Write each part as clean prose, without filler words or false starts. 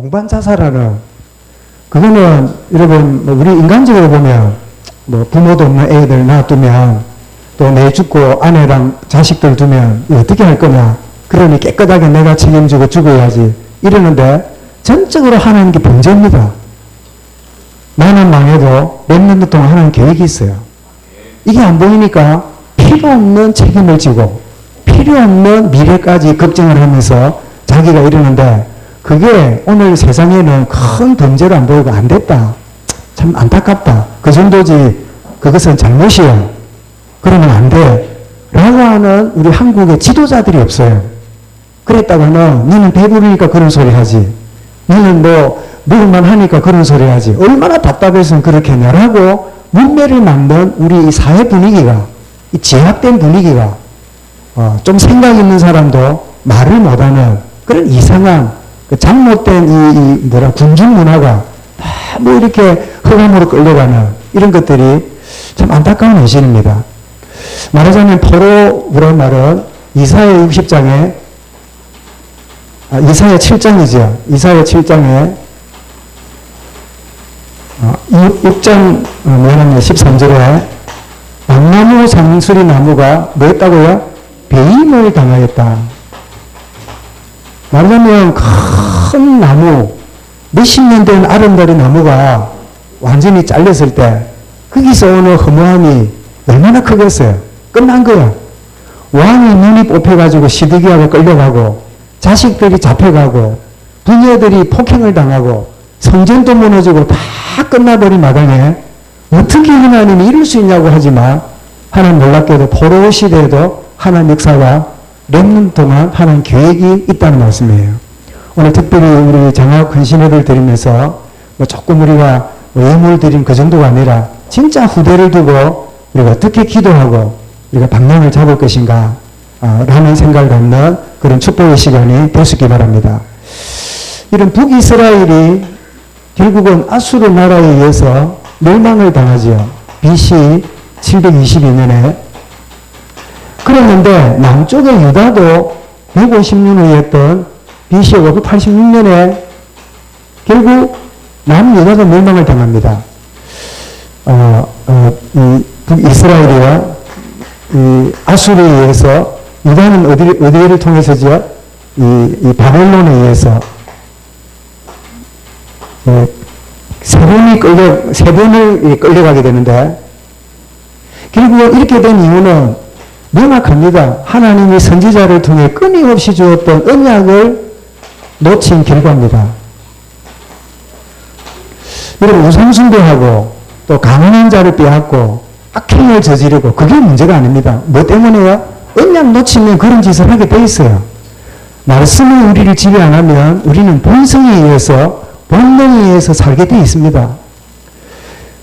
동반 자살하는, 그거는 여러분 뭐 우리 인간적으로 보면 뭐 부모도 없는 애들 놔두면 또 내 죽고 아내랑 자식들 두면 어떻게 할 거냐, 그러니 깨끗하게 내가 책임지고 죽어야지 이러는데, 전적으로 하나님 게 범죄입니다. 나는 망해도 랩런트 동안 하나님 계획이 있어요. 이게 안 보이니까 필요 없는 책임을 지고 필요 없는 미래까지 걱정을 하면서 자기가 이러는데, 그게 오늘 세상에는 큰 범죄로 안 보이고 안 됐다, 참 안타깝다, 그 정도지 그것은 잘못이야, 그러면 안 돼 라고 하는 우리 한국의 지도자들이 없어요. 그랬다가는 니는 배부르니까 그런 소리 하지, 니는 뭐 먹을만 하니까 그런 소리 하지, 얼마나 답답해서 그렇게 했냐라고 문매를 만든 우리 이 사회 분위기가, 이 제약된 분위기가, 좀 생각 있는 사람도 말을 못하는 그런 이상한 그 잘못된 이 군중 문화가 뭐 이렇게 흑암으로 끌려가는 이런 것들이 참 안타까운 현실입니다. 말하자면 포로라는 말은 이사야 60장에, 이사야 7장이죠. 이사야 7장에 6장 13절에 밤나무 상수리 나무가 뭐 했다고요? 배임을 당하였다. 말하자면 큰 나무, 몇십 년 된 아름다운 나무가 완전히 잘렸을 때 거기서 오는 허무함이 얼마나 크겠어요. 끝난 거야. 왕이 눈이 뽑혀가지고 시드기하고 끌려가고, 자식들이 잡혀가고, 부녀들이 폭행을 당하고, 성전도 무너지고 다 끝나버린 마당에 어떻게 하나님이 이럴 수 있냐고 하지만, 하나님 놀랍게도 포로 시대에도 하나님 역사가 랩런트 동안 하나님 계획이 있다는 말씀이에요. 오늘 특별히 우리 장학 헌신회를 드리면서 뭐 조금 우리가 예물 드린 그 정도가 아니라 진짜 후대를 두고 우리가 어떻게 기도하고 우리가 방향을 잡을 것인가 라는 생각을 갖는 그런 축복의 시간이 될 수 있기 바랍니다. 이런 북이스라엘이 결국은 아수르 나라에 의해서 멸망을 당하지요. BC 722년에. 그랬는데 남쪽의 유다도 150년 후에 했던 BC 586년에 결국 남유다가 멸망을 당합니다. 이스라엘이와 아수르에 의해서, 유다는 어디를 통해서죠? 이 바벨론에 의해서 세 번을 끌려가게 되는데, 결국 이렇게 된 이유는 명확합니다. 하나님이 선지자를 통해 끊임없이 주었던 언약을 놓친 결과입니다. 여러분, 우상숭배하고 또 가난한 자를 빼앗고 악행을 저지르고 그게 문제가 아닙니다. 뭐 때문에요? 언약 놓치면 그런 짓을 하게 돼 있어요. 말씀이 우리를 지배 안 하면 우리는 본성에 의해서, 본능에 의해서 살게 돼 있습니다.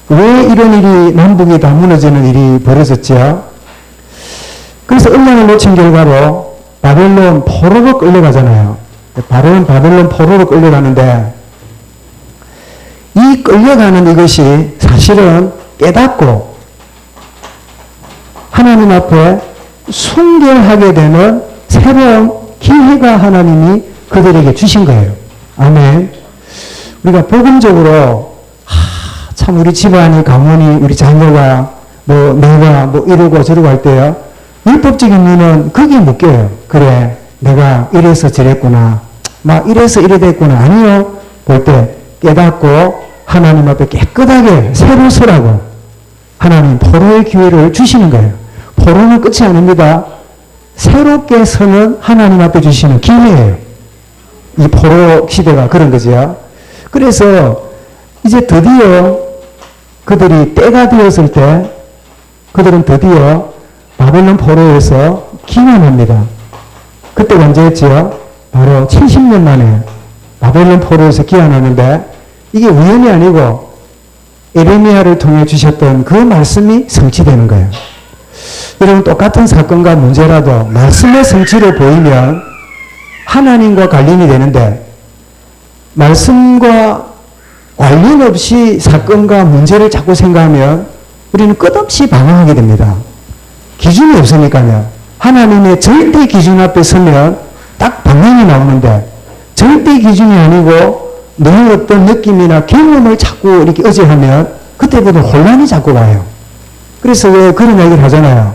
왜 이런 일이, 남북이 다 무너지는 일이 벌어졌죠? 그래서 언약을 놓친 결과로 바벨론 포로로 끌려가잖아요. 바벨론 포로로 끌려가는데, 이 끌려가는 이것이 사실은 깨닫고 하나님 앞에 순결하게 되는 새로운 기회가 하나님이 그들에게 주신 거예요. 아멘. 우리가 복음적으로 참 우리 집안이, 가문이, 우리 자녀가 뭐 내가 뭐 이러고 저러고 할 때요, 율법적인 눈은 거기에 묶여요. 그래, 내가 이래서 저랬구나, 막 이래서 이래 됐구나. 아니요. 볼 때 깨닫고 하나님 앞에 깨끗하게 새로 서라고 하나님 포로의 기회를 주시는 거예요. 포로는 끝이 아닙니다. 새롭게 서는 하나님 앞에 주시는 기회예요. 이 포로 시대가 그런 거죠. 그래서 이제 드디어 그들이 때가 되었을 때 그들은 드디어 바벨론 포로에서 기원합니다. 그때가 언제였죠? 바로 70년 만에 바벨론 포로에서 기원하는데, 이게 우연이 아니고 에레미야를 통해 주셨던 그 말씀이 성취되는 거예요. 여러분, 똑같은 사건과 문제라도 말씀의 성취로 보이면 하나님과 관련이 되는데, 말씀과 관련 없이 사건과 문제를 자꾸 생각하면 우리는 끝없이 방황하게 됩니다. 기준이 없으니까요. 하나님의 절대 기준 앞에 서면 딱 방향이 나오는데, 절대 기준이 아니고 내 어떤 느낌이나 경험을 자꾸 이렇게 의지하면 그때부터 혼란이 자꾸 와요. 그래서 왜 그런 얘기를 하잖아요.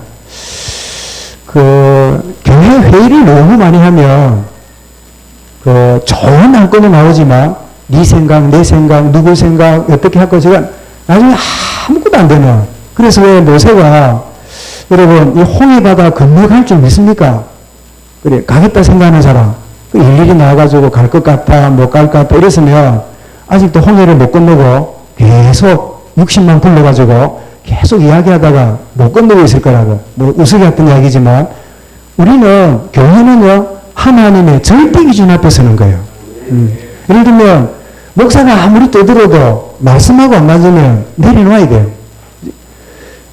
교회 회의를 너무 많이 하면 좋은 안건이 나오지만 네 생각, 내 생각, 누구 생각 어떻게 할 것이가 나중에 아무것도 안 되는. 그래서 왜 모세가 여러분 이 홍해바다 건너갈 줄 믿습니까? 그래 가겠다 생각하는 사람 일일이 나와가지고 갈 것 같다 못 갈 것 같다 이랬으면 아직도 홍해를 못 건너고 계속 60만 불러가지고 계속 이야기하다가 못 건너고 있을 거라고 뭐 우스갯던 이야기지만 우리는 교회는요 하나님의 절대 기준 앞에 서는 거예요. 예를 들면 목사가 아무리 떠들어도 말씀하고 안 맞으면 내려놔야 돼요.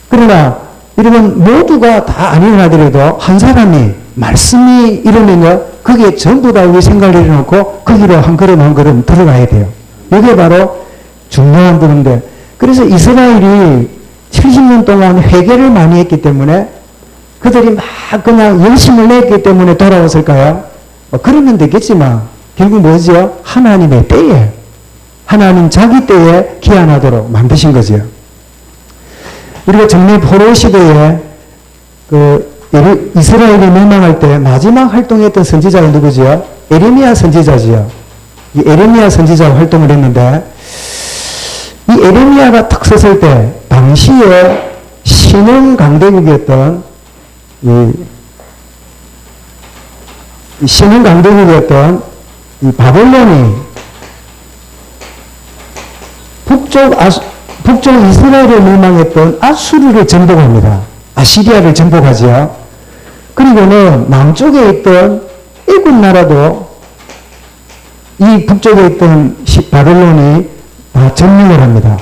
그러나 이러면 모두가 다 안 일어나더라도 한 사람이 말씀이 이러면요 거기에 전부 다 우리 생각을 내려놓고 거기로 한 걸음 한 걸음 들어가야 돼요. 이게 바로 중요한 부분인데 그래서 이스라엘이 70년 동안 회개를 많이 했기 때문에 그들이 막 그냥 열심을 냈기 때문에 돌아왔을까요? 그러면 되겠지만 결국 뭐죠? 하나님의 때에 하나님 자기 때에 기한하도록 만드신 거죠. 우리가 정말 포로 시대에 이스라엘이 멸망할 때 마지막 활동했던 선지자가 누구지요? 에레미야 선지자지요. 이 에레미야 선지자가 활동을 했는데 이 에레미야가 탁 섰을 때 당시에 신흥 강대국이었던 신흥 강대국이었던 이 바벨론이 북쪽 이스라엘을 멸망했던 아수르를 정복합니다. 아시리아를 정복하지요. 그리고는 남쪽에 있던 애굽 나라도 이 북쪽에 있던 바벨론이 다 점령을 합니다.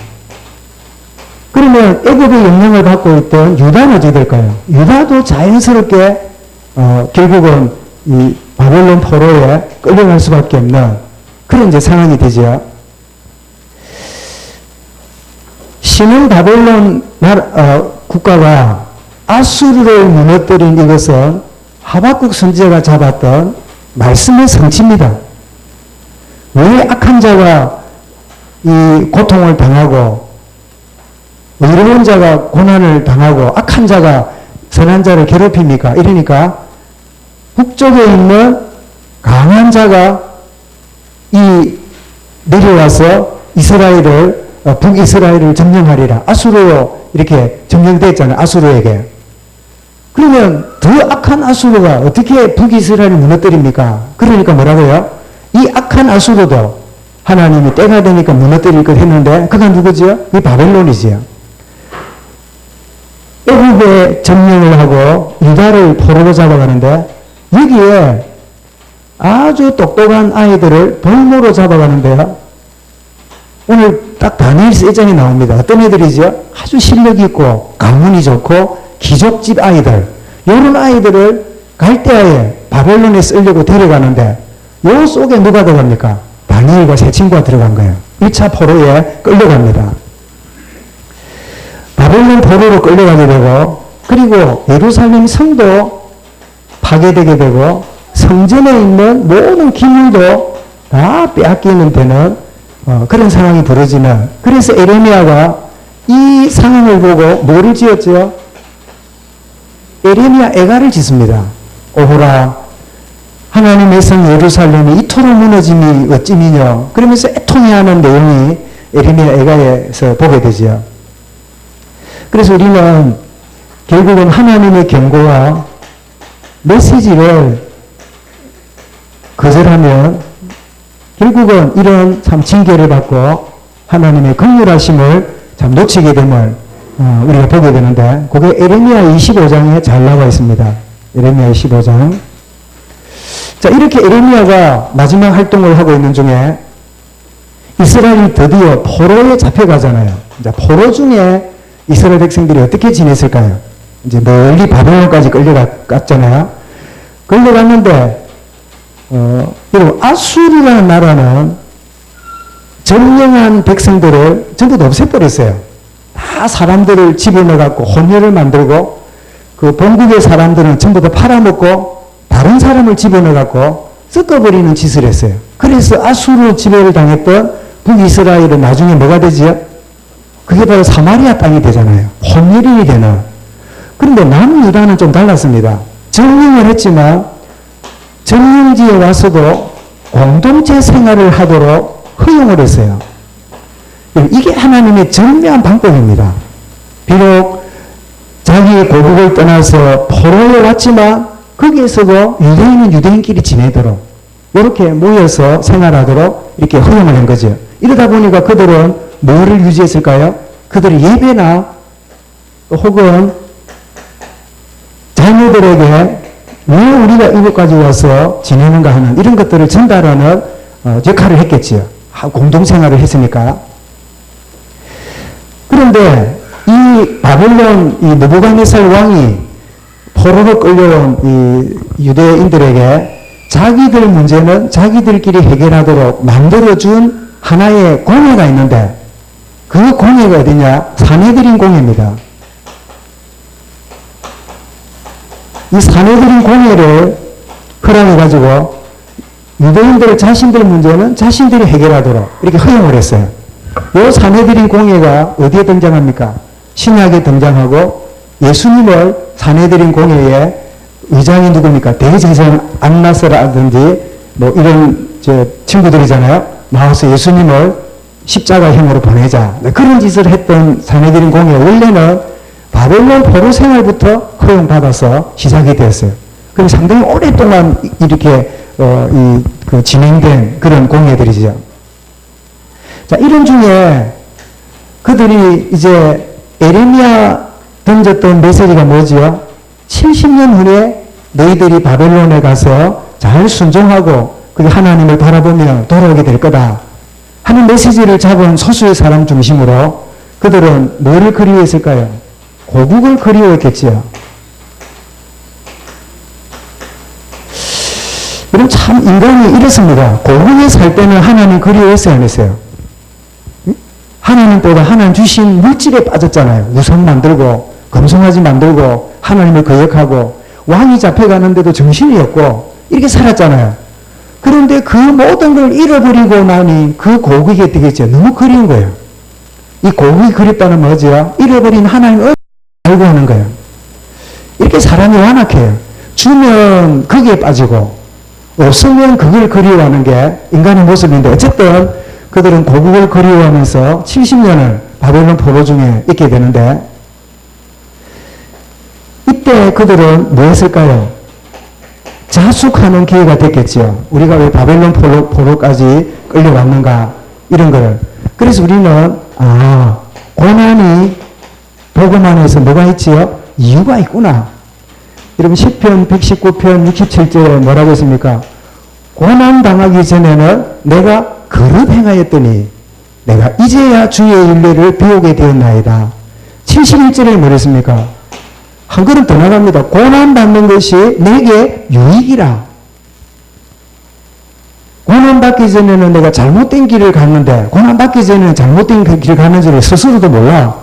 그러면 애굽의 영향을 받고 있던 유다는 어떻게 될까요? 유다도 자연스럽게 결국은 이 바벨론 포로에 끌려갈 수밖에 없는 그런 이제 상황이 되죠. 신흥 바벨론 국가가 아수르를 무너뜨린 이것은 하박국 선지자가 잡았던 말씀의 성취입니다. 왜 악한 자가 이 고통을 당하고 의로운 자가 고난을 당하고 악한 자가 선한 자를 괴롭힙니까? 이러니까 북쪽에 있는 강한 자가 내려와서 북이스라엘을 점령하리라. 아수르로 이렇게 점령됐잖아요. 아수르에게. 그러면 더 악한 아수르가 어떻게 북이스라엘을 무너뜨립니까? 그러니까 뭐라고요? 이 악한 아수르도 하나님이 때가 되니까 무너뜨릴 것 했는데 그가 누구죠? 이 바벨론이지요. 애굽에 점령을 하고 유다를 포로로 잡아가는데 여기에 아주 똑똑한 아이들을 볼모로 잡아가는데요. 오늘 딱 다니엘서 1장에 나옵니다. 어떤 애들이죠? 아주 실력 있고 가문이 좋고 귀족집 아이들. 이런 아이들을 갈대아에 바벨론에 쓰려고 데려가는데 요 속에 누가 들어갑니까? 다니엘과 세 친구가 들어간 거예요. 1차 포로에 끌려갑니다. 바벨론 포로로 끌려가게 되고 그리고 예루살렘 성도 파괴되게 되고 성전에 있는 모든 기물도 다 빼앗기는 되는 그런 상황이 벌어지는 그래서 에레미야가 이 상황을 보고 뭐를 지었죠? 에레미야 애가를 짓습니다. 오호라 하나님의 성 예루살렘이 이토록 무너짐이 어찌미뇨 그러면서 애통해하는 내용이 에레미야 애가에서 보게 되죠. 그래서 우리는 결국은 하나님의 경고와 메시지를 거절하면 결국은 이런 참 징계를 받고 하나님의 긍휼하심을 참 놓치게 됨을 우리가 보게 되는데 그게 에레미야 25장에 잘 나와 있습니다. 에레미야 25장. 자, 이렇게 에레미야가 마지막 활동을 하고 있는 중에 이스라엘이 드디어 포로에 잡혀가잖아요. 이제 포로 중에 이스라엘 백성들이 어떻게 지냈을까요? 이제 멀리 바벨론까지 끌려갔잖아요. 끌려갔는데 아수르라는 나라는 점령한 백성들을 전부 다 없애버렸어요. 다 사람들을 집어넣어갖고 혼혈을 만들고 그 본국의 사람들은 전부 다 팔아먹고 다른 사람을 집어넣어갖고 섞어버리는 짓을 했어요. 그래서 아수르 지배를 당했던 북이스라엘은 나중에 뭐가 되지요? 그게 바로 사마리아 땅이 되잖아요. 혼혈인이 되는. 그런데 남유다는 좀 달랐습니다. 정령을 했지만 정령지에 와서도 공동체 생활을 하도록 허용을 했어요. 이게 하나님의 전묘한 방법입니다. 비록 자기의 고국을 떠나서 포로에 왔지만 거기에서도 유대인은 유대인끼리 지내도록 이렇게 모여서 생활하도록 이렇게 허용을 한 거죠. 이러다 보니까 그들은 뭐를 유지했을까요? 그들의 예배나 혹은 자녀들에게 왜 우리가 이곳까지 와서 지내는가 하는 이런 것들을 전달하는 역할을 했겠지요. 공동생활을 했으니까. 그런데 이 바벨론 이 느부갓네살 왕이 포로로 끌려온 이 유대인들에게 자기들 문제는 자기들끼리 해결하도록 만들어준 하나의 공회가 있는데 그 공회가 어디냐? 사내들인 공회입니다. 이 사내들인 공회를 허락해가지고 유대인들 자신들 문제는 자신들이 해결하도록 이렇게 허용을 했어요. 이 사내들인 공회가 어디에 등장합니까? 신약에 등장하고 예수님을 사내들인 공회의 의장이 누굽니까? 대제사장 안나스라든지 뭐 이런 친구들이잖아요. 나와서 예수님을 십자가형으로 보내자. 그런 짓을 했던 사내들인 공회 원래는 바벨론 포로 생활부터 허용받아서 시작이 됐어요. 그럼 상당히 오랫동안 이렇게 진행된 그런 공회들이죠. 자, 이런 중에 그들이 이제 에레미야 던졌던 메시지가 뭐지요? 70년 후에 너희들이 바벨론에 가서 잘 순종하고 그게 하나님을 바라보며 돌아오게 될 거다 하는 메시지를 잡은 소수의 사람 중심으로 그들은 뭐를 그리워했을까요? 고국을 그리워했겠지요. 그럼 참 인간이 이렇습니다. 고국에 살 때는 하나님 그리워했어요, 안 했어요? 하나님보다 하나님 주신 물질에 빠졌잖아요. 우상 만들고 금송아지 만들고 하나님을 거역하고 왕이 잡혀가는데도 정신이 없고 이렇게 살았잖아요. 그런데 그 모든 걸 잃어버리고 나니 그 고국이 되겠죠. 너무 그리운 거예요. 이 고국이 그립다는 뭐죠? 잃어버린 하나님을 알고 하는 거예요. 이렇게 사람이 완악해요. 주면 거기에 빠지고 없으면 그걸 그리워하는 게 인간의 모습인데 어쨌든 그들은 고국을 그리워하면서 70년을 바벨론 포로 중에 있게 되는데 이때 그들은 뭐 했을까요? 자숙하는 기회가 됐겠죠. 우리가 왜 바벨론 포로까지 끌려왔는가 이런 거를. 그래서 우리는 고난이 복음 안에서 뭐가 있지요? 이유가 있구나. 여러분 시편 119편 67절에 뭐라고 했습니까? 고난 당하기 전에는 내가 거듭 행하였더니 내가 이제야 주의 윤례를 배우게 되었나이다. 71절에 뭐랬습니까? 한 걸음 더 나갑니다. 고난받는 것이 내게 유익이라. 고난받기 전에는 내가 잘못된 길을 갔는데 고난받기 전에는 잘못된 그 길을 가는 줄을 스스로도 몰라.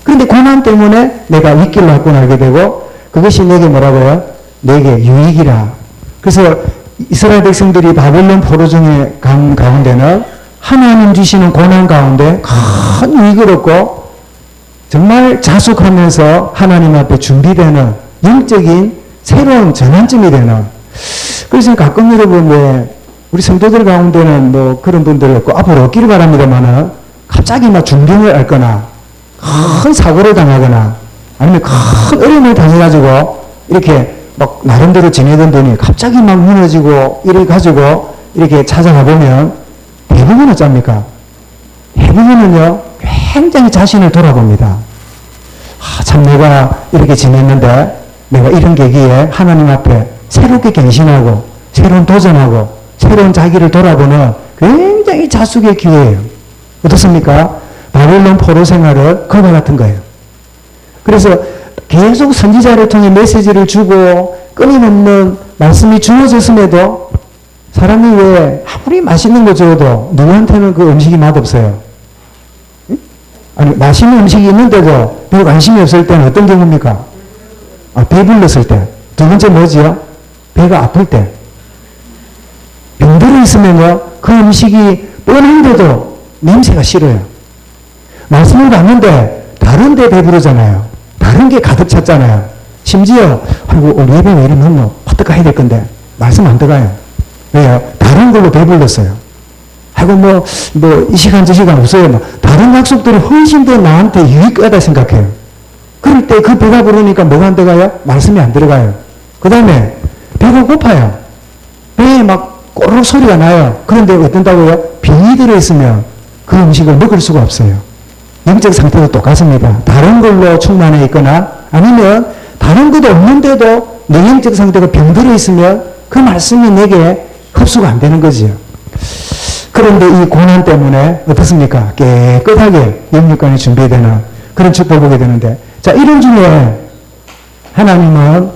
그런데 고난 때문에 내가 윗길로 왔구나 알게 되고 그것이 내게 뭐라고요? 내게 유익이라. 그래서 이스라엘 백성들이 바벨론 포로 중에 간 가운데는 하나님 주시는 고난 가운데 큰 유익을 얻고 정말 자숙하면서 하나님 앞에 준비되는 영적인 새로운 전환점이 되는. 그래서 가끔 여러분 왜 우리 성도들 가운데는 뭐 그런 분들 없고 앞으로 없기를 바랍니다만은 갑자기 막 중병을 앓거나 큰 사고를 당하거나 아니면 큰 어려움을 당해가지고 이렇게 막 나름대로 지내던 분이 갑자기 막 무너지고 이래 가지고 이렇게 찾아가 보면 대부분 어쩝니까? 대부분은요 굉장히 자신을 돌아봅니다. 참 내가 이렇게 지냈는데 내가 이런 계기에 하나님 앞에 새롭게 갱신하고 새로운 도전하고 새로운 자기를 돌아보는 굉장히 자숙의 기회예요. 어떻습니까? 바벨론 포로 생활은 그와 같은 거예요. 그래서 계속 선지자를 통해 메시지를 주고 끊임없는 말씀이 주어졌음에도 사람이 왜 아무리 맛있는 거 줘도 누구한테는 그 음식이 맛없어요. 아니 맛있는 음식이 있는데도 별 관심이 없을 때는 어떤 경우입니까? 배불렀을 때. 두 번째 뭐지요? 배가 아플 때. 있으면요, 그 음식이 뻔한데도 냄새가 싫어요. 말씀을 받는데 다른 데 배부르잖아요. 다른 게 가득 찼잖아요. 심지어 아이고 오늘 예배 왜 이리 넣노? 어떡 해야 될 건데 말씀 안 들어가요. 왜요? 다른 걸로 배불렀어요. 아이고 이 시간 저 시간 없어요. 다른 약속들이 훨씬 더 나한테 유익하다 생각해요. 그럴 때 그 배가 부르니까 뭐가 안 들어가요? 말씀이 안 들어가요. 그 다음에 배가 고파요. 배에 막 꼬르륵 소리가 나요. 그런데 어떤다고요? 병이 들어있으면 그 음식을 먹을 수가 없어요. 영적 상태도 똑같습니다. 다른 걸로 충만해 있거나 아니면 다른 것도 없는데도 내 영적 상태가 병들어 있으면 그 말씀이 내게 흡수가 안 되는 거지요. 그런데 이 고난 때문에 어떻습니까? 깨끗하게 영육간이 준비되는 그런 축복을 보게 되는데, 자, 이런 중에 하나님은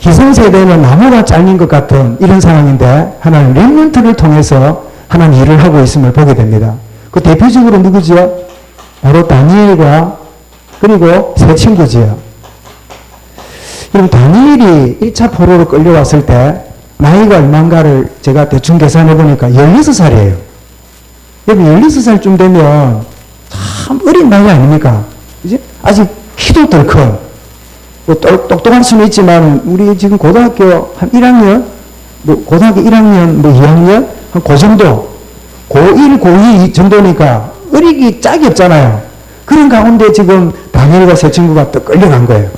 기성세대는 나무가 잘린 것 같은 이런 상황인데 하나님 렘넌트를 통해서 하나님 일을 하고 있음을 보게 됩니다. 그 대표적으로 누구지요? 바로 다니엘과 그리고 세 친구지요. 그럼 다니엘이 1차 포로로 끌려왔을 때 나이가 얼마인가를 제가 대충 계산해 보니까 16살이에요. 여러분 16살쯤 되면 참 어린 나이 아닙니까? 그지? 아직 키도 덜 큰. 똑똑할 수는 있지만 우리 지금 고등학교 한 1학년, 고등학교 1학년, 2학년 한 그 정도, 고1, 고2 정도니까 어리기 짝이 없잖아요. 그런 가운데 지금 다니엘과 세 친구가 또 끌려간 거예요.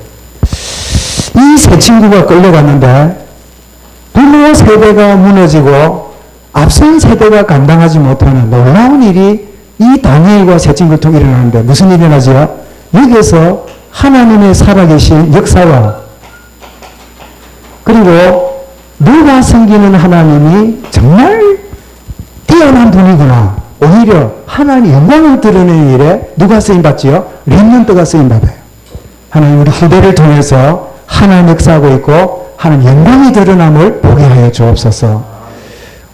이 세 친구가 끌려갔는데 부모 세대가 무너지고 앞선 세대가 감당하지 못하는 놀라운 일이 이 다니엘과 세 친구를 통해 일어나는데 무슨 일이 일어나죠? 여기에서 하나님의 살아계신 역사와 그리고 누가 섬기는 하나님이 정말 뛰어난 분이구나. 오히려 하나님 영광을 드러내는 일에 누가 쓰임받지요? 렘넌트가 쓰임받아요. 하나님 우리 후대를 통해서 하나님 역사하고 있고 하나님 영광이 드러남을 보게 하여 주옵소서.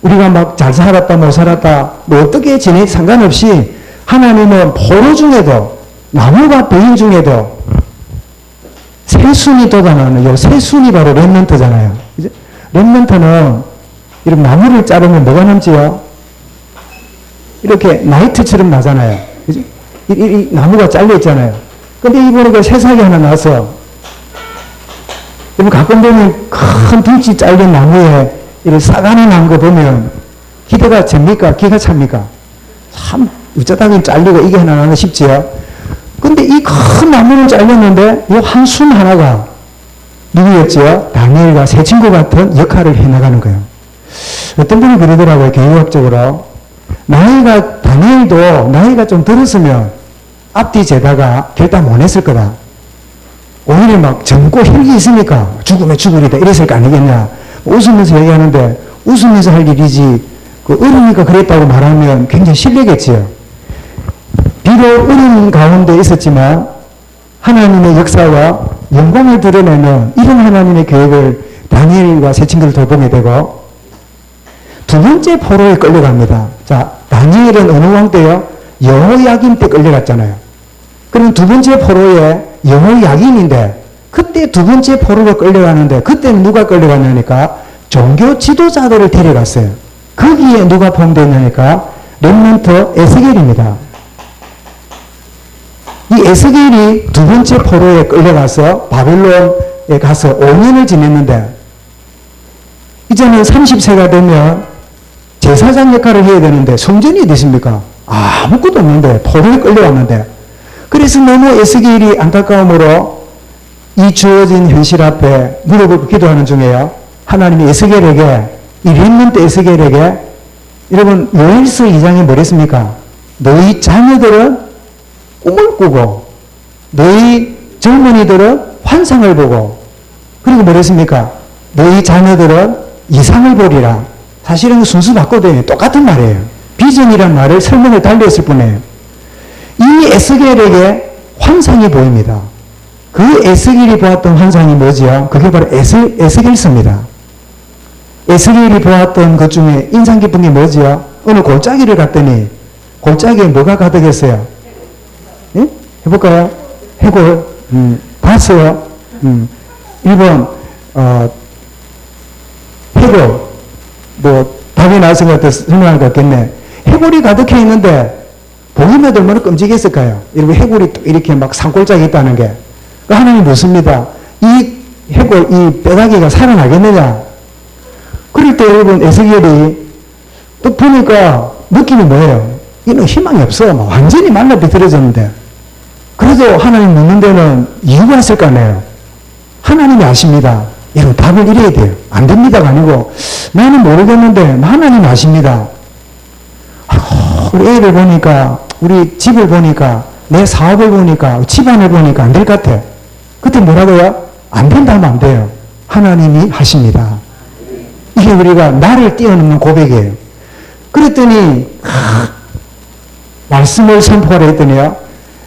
우리가 막 잘 살았다 못 살았다 어떻게 지내지 상관없이 하나님은 포로 중에도 나무가 베인 중에도 새순이 돋아나는 요 새순이 바로 렘넌트잖아요. 렘넌트는 이런 나무를 자르면 뭐가 남지요? 이렇게 나이트처럼 나잖아요. 이 나무가 잘려 있잖아요. 근데 이번에 새싹이 하나 나서 가끔 보면 큰 둥치 잘린 나무에 이렇게 싹 하나 난 거 보면 기대가 됩니까? 기가 찹니까? 참 어쩌다가 잘리고 이게 하나 나나 싶지요. 근데 이 큰 나무는 잘렸는데 이 한 순 하나가 누구였지요? 다니엘과 세 친구 같은 역할을 해나가는 거예요. 어떤 분이 그러더라고요. 교육학적으로. 다니엘도 나이가 좀 들었으면 앞뒤 제다가 결단 못 했을 거다. 오히려 막 젊고 혈기 있으니까 죽으면 죽으리다 이랬을 거 아니겠냐. 웃으면서 얘기하는데 웃으면서 할 일이지 그 어리니까 그랬다고 말하면 굉장히 실례겠지요. 비록 어린 가운데 있었지만 하나님의 역사와 영광을 드러내는 이런 하나님의 계획을 다니엘과 세 친구를 돌보게 되고 두 번째 포로에 끌려갑니다. 자, 다니엘은 어느 왕 때요? 여호야긴 때 끌려갔잖아요. 그럼 두 번째 포로에 여호야긴인데 그때 두 번째 포로로 끌려가는데 그때는 누가 끌려갔냐니까 종교 지도자들을 데려갔어요. 거기에 누가 포함되냐니까 렘넌트 에스겔입니다. 이 에스겔이 두 번째 포로에 끌려가서 바벨론에 가서 5년을 지냈는데 이제는 30세가 되면 제사장 역할을 해야 되는데 성전이 어디 있습니까? 아무것도 없는데 포로에 끌려왔는데 그래서 너무 에스겔이 안타까움으로 이 주어진 현실 앞에 무릎을 기도하는 중에요. 하나님이 에스겔에게 이 렘넌트 에스겔에게 여러분 요엘서 2장에 뭐랬습니까? 너희 자녀들은 꿈을 꾸고 너희 젊은이들은 환상을 보고 그리고 뭐랬습니까? 너희 자녀들은 이상을 보리라. 사실은 순수 바꿔도 똑같은 말이에요. 비전이란 말을 설명을 달리했을 뿐이에요. 이 에스겔에게 환상이 보입니다. 그 에스겔이 보았던 환상이 뭐지요? 그게 바로 에스겔서입니다. 에스겔이 보았던 것 중에 인상 깊은 게 뭐지요? 어느 골짜기를 갔더니 골짜기에 뭐가 가득했어요? 예? 해볼까요? 해골. 봤어요. 1번 해골. 답이 나왔을 것 같아서 설명할 것 같겠네. 해골이 가득해 있는데 보기만 해도 얼마나 끔찍했을까요? 여러분 해골이 이렇게 막 산골짜기 있다는 게. 하나님 묻습니다. 이 해골, 이 뼈다귀가 살아나겠느냐? 그럴 때 여러분 에스겔이 또 보니까 느낌이 뭐예요? 이는 희망이 없어. 막 완전히 말라 비틀어졌는데. 그래도 하나님 묻는 데는 이유가 있을 거 아니에요. 하나님이 아십니다. 여러분 답을 이래야 돼요. 안 됩니다가 아니고 나는 모르겠는데 하나님 아십니다. 우리 애를 보니까 우리 집을 보니까 내 사업을 보니까 집안을 보니까 안 될 것 같아. 그때 뭐라고요? 안 된다 하면 안 돼요. 하나님이 하십니다. 이게 우리가 나를 뛰어넘는 고백이에요. 그랬더니 말씀을 선포하라 했더니요.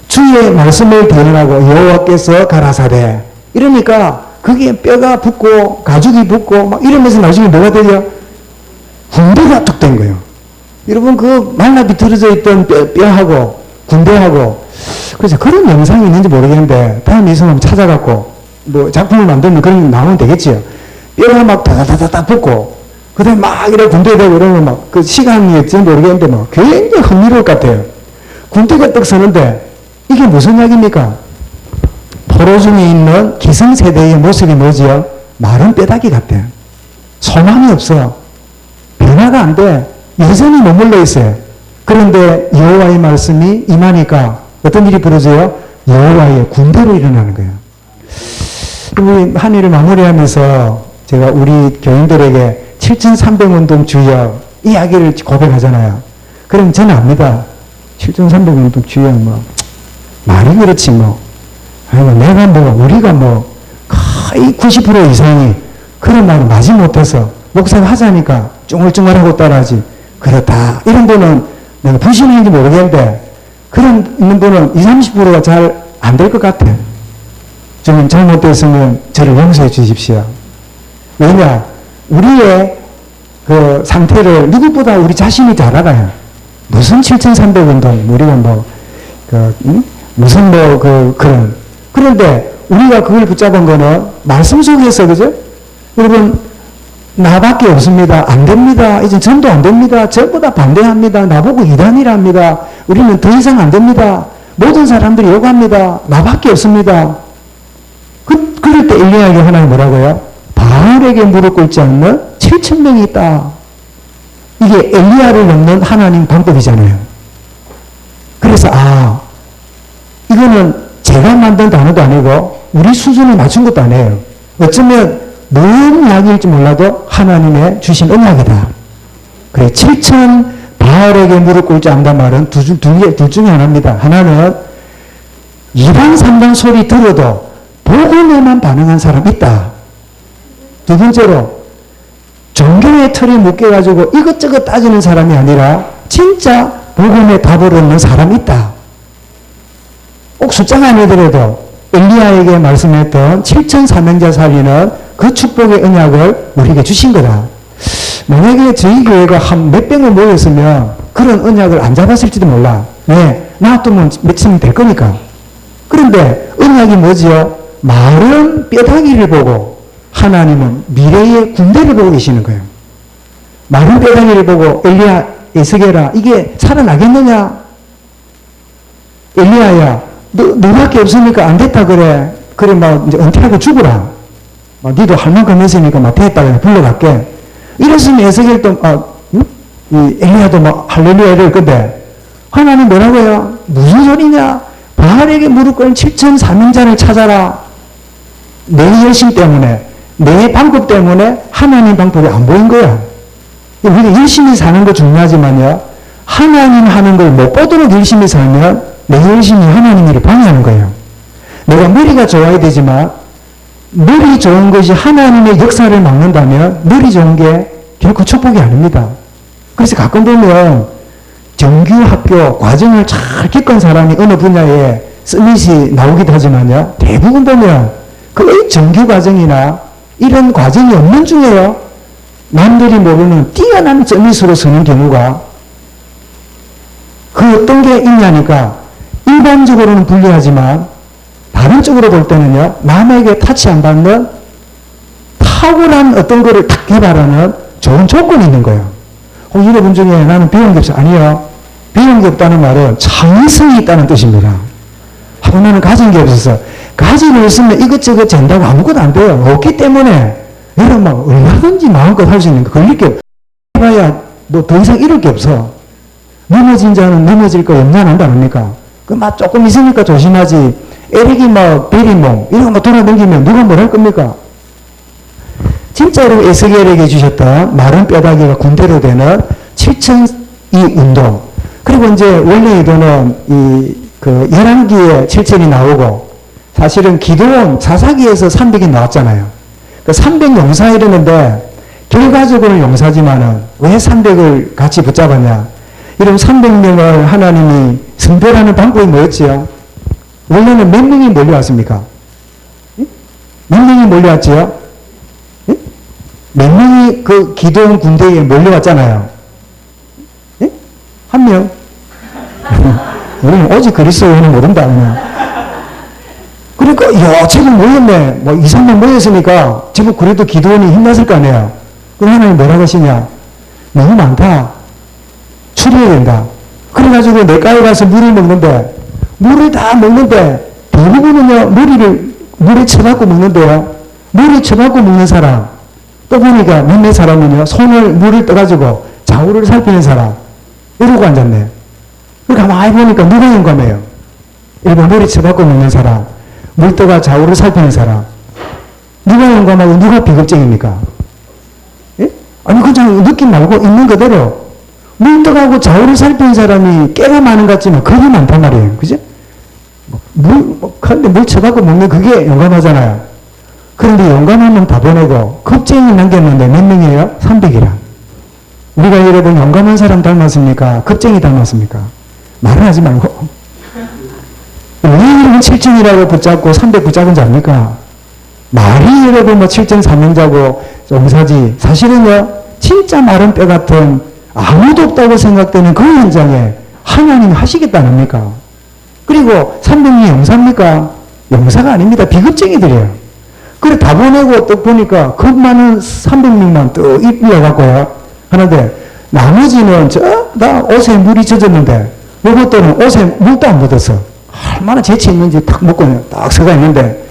주의 말씀을 대언하고 여호와께서 가라사대. 이러니까 그게 뼈가 붙고 가죽이 붙고 막 이러면서 나중에 뭐가 되죠? 군대가 툭 된 거예요. 여러분 그 말라 비틀어져 있던 뼈하고 군대하고 그래서 그런 영상이 있는지 모르겠는데 다음에 있으면 한번 찾아갖고 뭐 작품을 만들면 그런 게 나오면 되겠지요. 뼈가 막 다다다다 붙고 그 다음에 막 이래 군대 되고 이러면 막 그 시간이었지 모르겠는데 뭐 굉장히 흥미로울 것 같아요. 군대가 떡 서는데 이게 무슨 이야기입니까? 포로 중에 있는 기성세대의 모습이 뭐지요? 마른 뼈다귀 같아요. 소망이 없어. 변화가 안 돼. 여전히 머물러 있어요. 그런데 여호와의 말씀이 임하니까 어떤 일이 벌어져요? 여호와의 군대로 일어나는 거예요. 우리 한 일을 마무리하면서 제가 우리 교인들에게 7300운동 주역 이야기를 고백하잖아요. 그럼 저는 압니다. 7300운동 주역 뭐 말이 그렇지 뭐 아이고 내가 뭐 우리가 뭐 거의 90% 이상이 그런 말을 마지 못해서 목사가 하자니까 쫑글쫑글하고 따라하지. 그렇다. 이런 분은 내가 부심인지 모르겠는데 그런 있는 분은 20, 30%가 잘 안 될 것 같아. 좀 잘못됐으면 저를 용서해 주십시오. 왜냐? 우리의 그 상태를 누구보다 우리 자신이 잘 알아요. 무슨 7300운동, 우리가 뭐, 무슨 뭐, 그런. 그런데 우리가 그걸 붙잡은 거는 말씀 속에서, 그죠? 여러분, 나밖에 없습니다. 안 됩니다. 이제 전도 안 됩니다. 전부 다 반대합니다. 나보고 이단이라 합니다. 우리는 더 이상 안 됩니다. 모든 사람들이 요구합니다. 나밖에 없습니다. 그럴 때 엘리야에게 하나님 뭐라고요? 바알에게 무릎 꿇지 않는 7,000명이 있다. 이게 엘리야를 넘는 하나님 방법이잖아요. 그래서 이거는 제가 만든 단어도 아니고 우리 수준에 맞춘 것도 아니에요. 어쩌면 뭔 이야기일지 몰라도 하나님의 주신 언약이다. 그래 7,000 바알에게 무릎 꿇지 않는단 말은 둘 중에 하나입니다. 하나는 이방 삼방 소리 들어도 복음에만 반응한 사람 있다. 두 번째로 종교의 틀에 묶여가지고 이것저것 따지는 사람이 아니라 진짜 복음의 답을 얻는 사람이 있다. 꼭 숫자가 아니더라도 엘리야에게 말씀했던 7,000 살리는 그 축복의 언약을 우리에게 주신 거다. 만약에 저희 교회가 한 몇 병을 모였으면 그런 언약을 안 잡았을지도 몰라. 왜? 놔두면 몇천이 될 거니까. 그런데 언약이 뭐지요? 마른 뼈다귀를 보고 하나님은 미래의 군대를 보고 계시는 거예요. 마른 뼈다귀를 보고 엘리야, 에스겔아 이게 살아나겠느냐? 엘리야야 너밖에 없으니까 안 됐다 그래. 그래 막 이제 은퇴하고 죽으라. 막 니도 할 만큼 했으니까 막 됐다 그래 불러갈게. 이랬으면 에스겔도 이 엘리야도 막 할렐루야 이럴 건데 하나님 뭐라고요? 무슨 소리냐? 바알에게 무릎 꿇은 7,000 찾아라. 내 열심 때문에 내 방법 때문에 하나님 방법이 안 보인 거야. 우리가 열심히 사는 거 중요하지만요. 하나님 하는 걸 못 보도록 열심히 살면 내 열심히 하나님 일을 방해하는 거예요. 내가 머리가 좋아야 되지만 머리 좋은 것이 하나님의 역사를 막는다면 머리 좋은 게 결코 축복이 아닙니다. 그래서 가끔 보면 정규 학교 과정을 잘 겪은 사람이 어느 분야에 서밋이 나오기도 하지만요. 대부분 보면 거의 정규 과정이나 이런 과정이 없는 중에요. 남들이 모르는 뛰어난 서밋으로 서는 경우가 그 어떤 게 있냐니까 일반적으로는 불리하지만 다른 쪽으로 볼 때는요. 남에게 타치 안 받는 탁월한 어떤 거를 딱 개발하는 좋은 조건이 있는 거예요. 여러분 중에 나는 배운 게 없어. 아니요. 배운 게 없다는 말은 창의성이 있다는 뜻입니다. 하고 나는 가진 게 없어서. 가지고 있으면 이것저것 된다고 아무것도 안 돼요. 없기 때문에 여러분 막 얼마든지 마음껏 할 수 있는 거 걸릴 게 해봐야 뭐 더 이상 이럴 게 없어. 넘어진 자는 넘어질 거 염려한다 아닙니까? 그 막 조금 있으니까 조심하지. 에릭이 막 베리몽 이런 거 돌아다니면 누가 뭘 할 겁니까? 진짜로 에스겔에게 주셨던 마른 뼈다귀가 군대로 되는 7,000이 운동. 그리고 이제 원래 이거는 그 11기에 7,000이 나오고 사실은 기도원 자사기에서 300이 나왔잖아요. 그 300 용사 이러는데 결과적으로는 용사지만은 왜 300을 같이 붙잡았냐? 이런 300명을 하나님이 선별하는 방법이 뭐였지요? 원래는 몇 명이 몰려왔습니까? 몇 명이 몰려왔지요? 몇 명이 그 기도원 군대에 몰려왔잖아요. 예? 한 명. 우리는 오직 그리스도인은 모른다. 그러니까, 야, 지금 모였네. 뭐 2, 3명 모였으니까, 지금 그래도 기도원이 힘났을 거 아니에요. 그럼 하나님 뭐라고 하시냐? 너무 많다. 줄여야 된다. 그래가지고 내과에 가서 물을 먹는데, 물을 다 먹는데, 대부분은요, 물에 쳐갖고 먹는데요. 물에 쳐갖고 먹는 사람, 또 보니까 몇몇 사람은요, 손을 물을 떠가지고 좌우를 살피는 사람, 이러고 앉았네. 그러니까 가만히 보니까 누가 용감해요? 일본 물에 쳐갖고 먹는 사람, 물 떠가 좌우를 살피는 사람. 누가 용감하고 누가 비겁증입니까? 예? 아니, 그냥 느낌 말고 있는 그대로. 물 떠가고 좌우를 살피는 사람이 꽤나 많은 것 같지만 그게 많단 말이에요. 그죠? 근데 물 쳐갖고 먹는 그게 용감하잖아요. 그런데 용감하면 다 보내고 겁쟁이 남겼는데 몇 명이에요? 300이라. 우리가 여러분 용감한 사람 닮았습니까? 겁쟁이 닮았습니까? 말을 하지 말고. 왜 여러분 7,000이라고 붙잡고 300 붙잡은 줄 압니까? 말이 여러분 뭐 7,300자고 용사지. 사실은요, 진짜 마른 뼈 같은 아무도 없다고 생각되는 그 현장에 하나님이 하시겠다는 겁니까? 그리고 300이 용사입니까? 용사가 아닙니다. 비겁쟁이들이에요. 그래, 다 보내고 또 보니까 겁 많은 300명만 또 입려갖고요. 하는데, 나머지는 나 옷에 물이 젖었는데, 요것들은 옷에 물도 안 묻었어. 얼마나 재치 있는지 탁 먹고 딱 서가 있는데,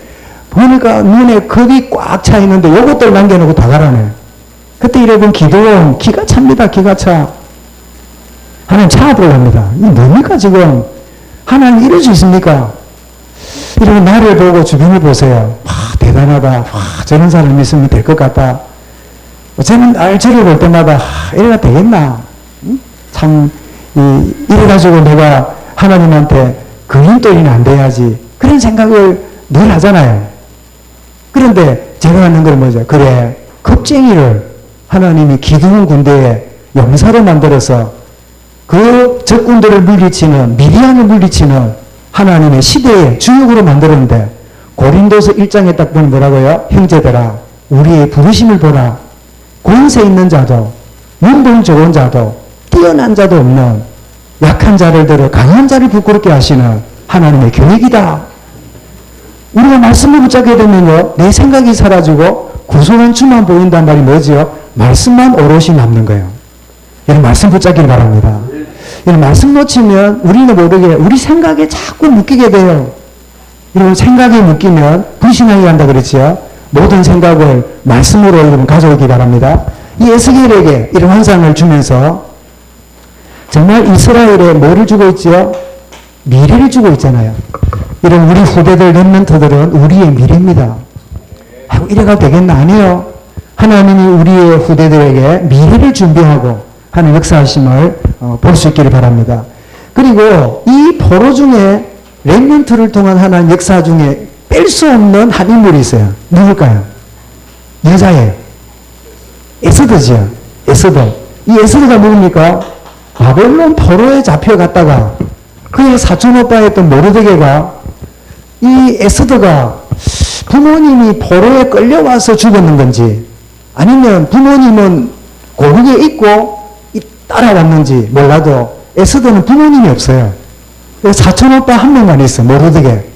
보니까 눈에 겁이 꽉 차 있는데, 요것들 남겨놓고 다 가라네. 그때 여러분 기도원 기가 찹니다. 기가 차. 하나님 차압을 합니다. 이게 뭡니까 지금? 하나님 이럴 수 있습니까? 이러면 나를 보고 주변을 보세요. 와, 대단하다. 와, 저런 사람이 있으면 될 것 같다. 저는 저를 볼 때마다 이래가 되겠나? 참 이래가지고 내가 하나님한테 그림돌이는 안 돼야지. 그런 생각을 늘 하잖아요. 그런데 제가 하는 건 뭐죠? 그래, 겁쟁이를 하나님이 기드온 군대에 용사로 만들어서 그 적군들을 물리치는, 미디안을 물리치는 하나님의 시대의 주역으로 만들었는데, 고린도서 1장에 딱 보면 뭐라고요? 형제들아, 우리의 부르심을 보라. 권세 있는 자도, 문봉 좋은 자도, 뛰어난 자도 없는 약한 자를 들어 강한 자를 부끄럽게 하시는 하나님의 계획이다. 우리가 말씀을 붙잡게 되면요, 내 생각이 사라지고 구속한 주만 보인단 말이 뭐지요? 말씀만 오롯이 남는 거예요. 이런 말씀 붙잡기를 바랍니다. 이런 말씀 놓치면 우리는 모르게 우리 생각에 자꾸 묶이게 돼요. 이런 생각에 묶이면 불신앙이 간다 그랬지요. 모든 생각을 말씀으로 여러분 가져오기 바랍니다. 이 에스겔에게 이런 환상을 주면서 정말 이스라엘에 뭐를 주고 있지요? 미래를 주고 있잖아요. 이런 우리 후배들 렘넌트들은 우리의 미래입니다. 이래가 되겠나? 아니에요. 하나님이 우리의 후대들에게 미래를 준비하고 하는 역사하심을 볼 수 있기를 바랍니다. 그리고 이 포로 중에 렘넌트를 통한 하나님 역사 중에 뺄 수 없는 한 인물이 있어요. 누굴까요? 여자예요. 에스더지요. 에스더. 이 에스더가 누굽니까? 바벨론 포로에 잡혀갔다가 그의 사촌오빠였던 모르드게가 이 에스더가 부모님이 포로에 끌려와서 죽었는 건지 아니면 부모님은 고국에 있고 따라왔는지 몰라도 에스더는 부모님이 없어요. 사촌오빠 한 명만 있어. 모르드게.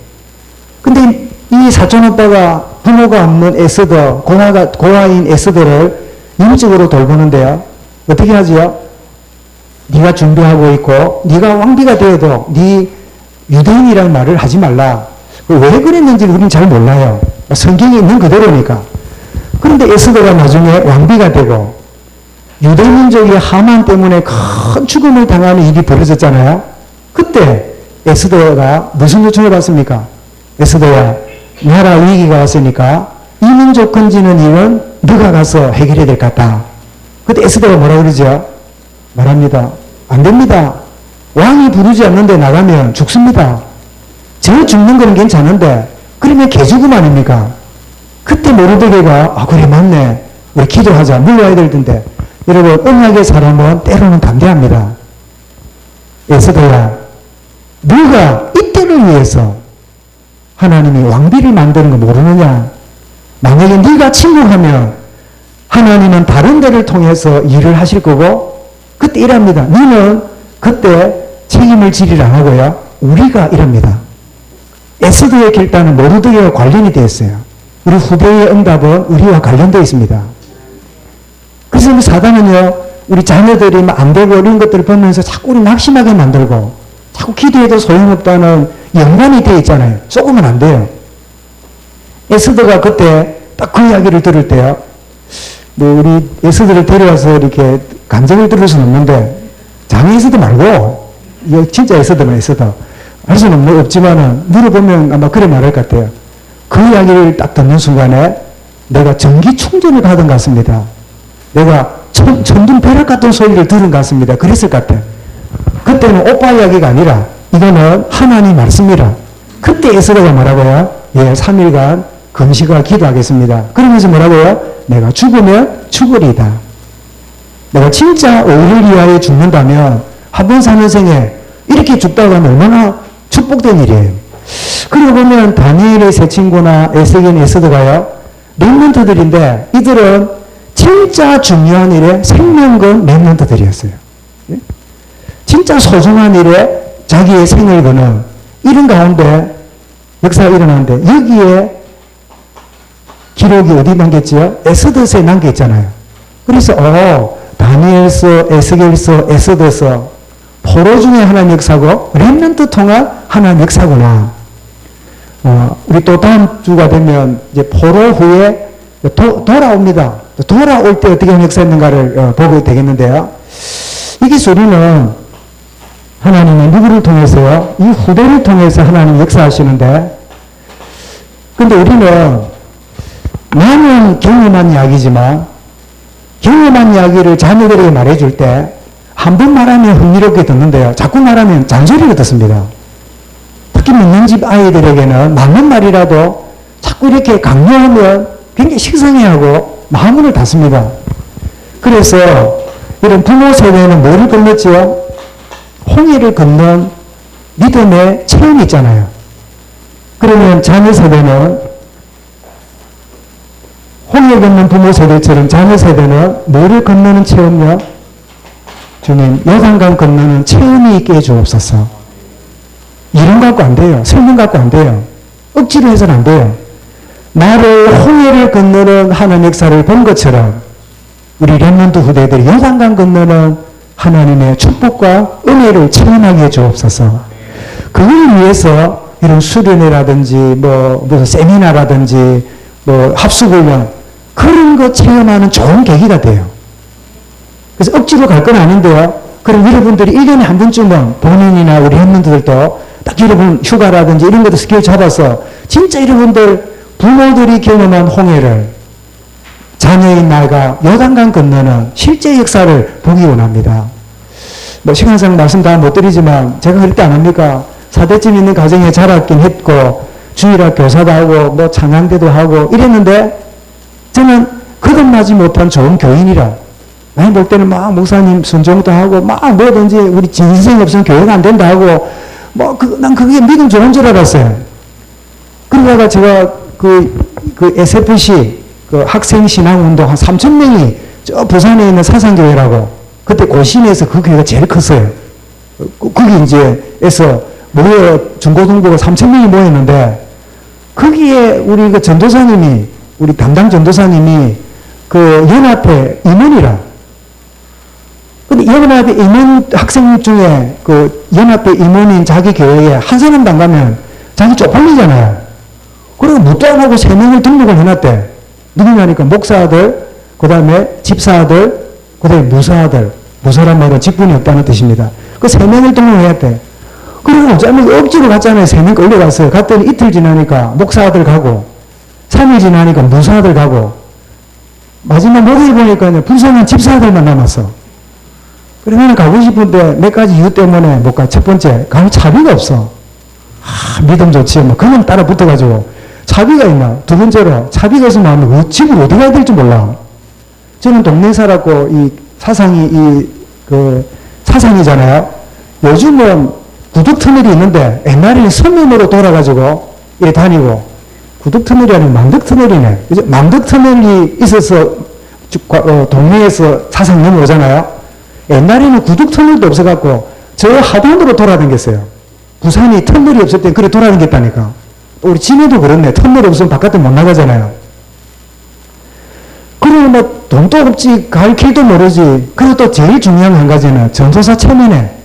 근데 이 사촌오빠가 부모가 없는 에스더, 고아인 에스더를 영적으로 돌보는데요. 어떻게 하지요? 네가 준비하고 있고 네가 왕비가 되어도 네 유대인이라는 말을 하지 말라. 왜 그랬는지를 우리는 잘 몰라요. 성경에 있는 그대로니까. 그런데 에스더가 나중에 왕비가 되고 유대 민족이 하만 때문에 큰 죽음을 당하는 일이 벌어졌잖아요. 그때 에스더가 무슨 요청을 받습니까? 에스더야, 나라 위기가 왔으니까 이 민족 건지는 일은 네가 가서 해결해야 될 것 같다. 그때 에스더가 뭐라 그러죠? 말합니다. 안 됩니다. 왕이 부르지 않는데 나가면 죽습니다. 저 죽는 건 괜찮은데 그러면 개죽음 아닙니까? 그때 모르드게가 그래 맞네. 우리 기도하자. 물러와야 될 텐데. 여러분 언약의 사람은 때로는 담대합니다. 에스더야, 네가 이때를 위해서 하나님이 왕비를 만드는 거 모르느냐? 만약에 네가 침묵하면 하나님은 다른 데를 통해서 일을 하실 거고 그때 이랍니다. 너는 그때 책임을 지리를 안 하고요. 우리가 이랍니다. 에스더의 결단은 모르드게와 관련이 되어 있어요. 우리 후대의 응답은 우리와 관련되어 있습니다. 그래서 사단은요, 우리 자녀들이 안 되고 이런 것들을 보면서 자꾸 우리 낙심하게 만들고 자꾸 기도해도 소용없다는 연관이 되어 있잖아요. 쏘으면 안 돼요. 에스더가 그때 딱 그 이야기를 들을 때요, 뭐 우리 에스더를 데려와서 이렇게 감정을 들을 수는 없는데 장애 에스더 말고 이거 진짜 에스더만 에스더 할 수는 없지만은 물어보면 아마 그래 말할 것 같아요. 그 이야기를 딱 듣는 순간에 내가 전기 충전을 받은 것 같습니다. 내가 천둥 벼락 같은 소리를 들은 것 같습니다. 그랬을 것 같아요. 그때는 오빠 이야기가 아니라 이거는 하나님 말씀이라. 그때 에스더가 뭐라고요? 예, 3일간 금식과 기도하겠습니다. 그러면서 뭐라고요? 내가 죽으면 죽으리다. 내가 진짜 5일 이하에 죽는다면 한 번 사는 생에 이렇게 죽다가 하면 얼마나 축복된 일이에요. 그러고 보면 다니엘의 세 친구나 에스겔, 에스더가요, 렘넌트들인데 이들은 진짜 중요한 일에 생명건 렘넌트들이었어요. 진짜 소중한 일에 자기의 생을 거는 이런 가운데 역사가 일어나는데 여기에 기록이 어디 남겼지요? 에스더서에 남겨있잖아요. 그래서 다니엘서, 에스겔서, 에스더서 포로 중에 하나님 역사고 렘넌트 통한 하나님 역사구나. 우리 또 다음 주가 되면 이제 포로 후에 돌아옵니다. 돌아올 때 어떻게 역사했는가를 보게 되겠는데요. 이게 소리는 하나님은 누구를 통해서요? 이 후대를 통해서 하나님 역사하시는데, 근데 우리는 나는 경험한 이야기지만 경험한 이야기를 자녀들에게 말해줄 때 한 번 말하면 흥미롭게 듣는데요. 자꾸 말하면 잔소리를 듣습니다. 특히 믿는 집 아이들에게는 맞는 말이라도 자꾸 이렇게 강요하면 굉장히 식상해하고 마음을 닫습니다. 그래서 이런 부모 세대는 뭐를 건넜지요? 홍해를 건넌 믿음의 체험이 있잖아요. 그러면 자녀 세대는 홍해 건넌 부모 세대처럼 자녀 세대는 뭐를 건너는 체험이요? 주님, 요단강 건너는 체험이 있게 해주옵소서. 이름 갖고 안 돼요. 설명 갖고 안 돼요. 억지로 해서는 안 돼요. 나를 홍해를 건너는 하나님 역사를 본 것처럼 우리 렘넌트 후대들이 요단강 건너는 하나님의 축복과 은혜를 체험하게 해주옵소서. 그걸 위해서 이런 수련회라든지 무슨 세미나라든지 합숙훈련 그런 거 체험하는 좋은 계기가 돼요. 그래서 억지로 갈 건 아닌데요. 그럼 여러분들이 1년에 한 번쯤은 본인이나 우리 렘넌트들도 딱 여러분 휴가라든지 이런 것도 스케줄 잡아서 진짜 여러분들 부모들이 경험한 홍해를 자녀인 나이가 요단강 건너는 실제 역사를 보기 원합니다. 시간상 말씀 다 못 드리지만 제가 그럴 때 안 합니까? 사대쯤 있는 가정에 자랐긴 했고 주일학 교사도 하고 찬양대도 하고 이랬는데 저는 거듭나지 못한 좋은 교인이라 많이 볼 때는 막 목사님 순종도 하고 막 뭐든지 우리 진생 없으면 교회가 안 된다 하고 난 그게 믿음 좋은 줄 알았어요. 그러다가 제가 그 SFC 그 학생 신앙 운동 한 3,000명이 저 부산에 있는 사상교회라고 그때 고시내에서 그 교회가 제일 컸어요. 거기 이제에서 중고등부가 3,000명이 모였는데 거기에 우리 그 전도사님이 우리 담당 전도사님이 그 연합회 임원이라 근데 연합회 임원 학생 중에 그 연합회 임원인 자기 교회에 한 사람도 안 가면 자기 쪽팔리잖아요. 그리고 묻도 안 하고 3명을 등록을 해놨대. 누구냐니까 목사들, 그 다음에 집사들, 그 다음에 무사들. 무사란 말은 직분이 없다는 뜻입니다. 그 3명을 등록했대. 그리고 어쩌면 억지로 갔잖아요. 3명 끌려갔어요. 갔더니 이틀 지나니까 목사들 가고, 3일 지나니까 무사들 가고, 마지막 목요일 보니까 불쌍한 집사들만 남았어. 그러면 가고 싶은데 몇 가지 이유 때문에 못 가. 첫 번째, 갈 차비가 없어. 믿음 좋지. 뭐, 그냥 따라 붙어가지고. 차비가 있나? 두 번째로, 차비가 있으면 집을 어디 가야 될지 몰라. 저는 동네 살았고, 이 사상이, 사상이잖아요. 요즘은 구둑터널이 있는데, 옛날에는 서면으로 돌아가지고, 이렇게 다니고, 구둑터널이 아니고 망덕터널이네. 이제 망덕터널이 있어서, 동네에서 사상 넘어오잖아요. 옛날에는 구둑터널도 없어갖고, 저 하단으로 돌아다녔어요. 부산이 터널이 없을 땐 그래 돌아다녔다니까. 우리 진해도 그렇네. 터널 없으면 바깥에 못 나가잖아요. 그리고 뭐 돈도 없지, 갈 길도 모르지. 그리고 또 제일 중요한 한 가지는 전도사 체면에.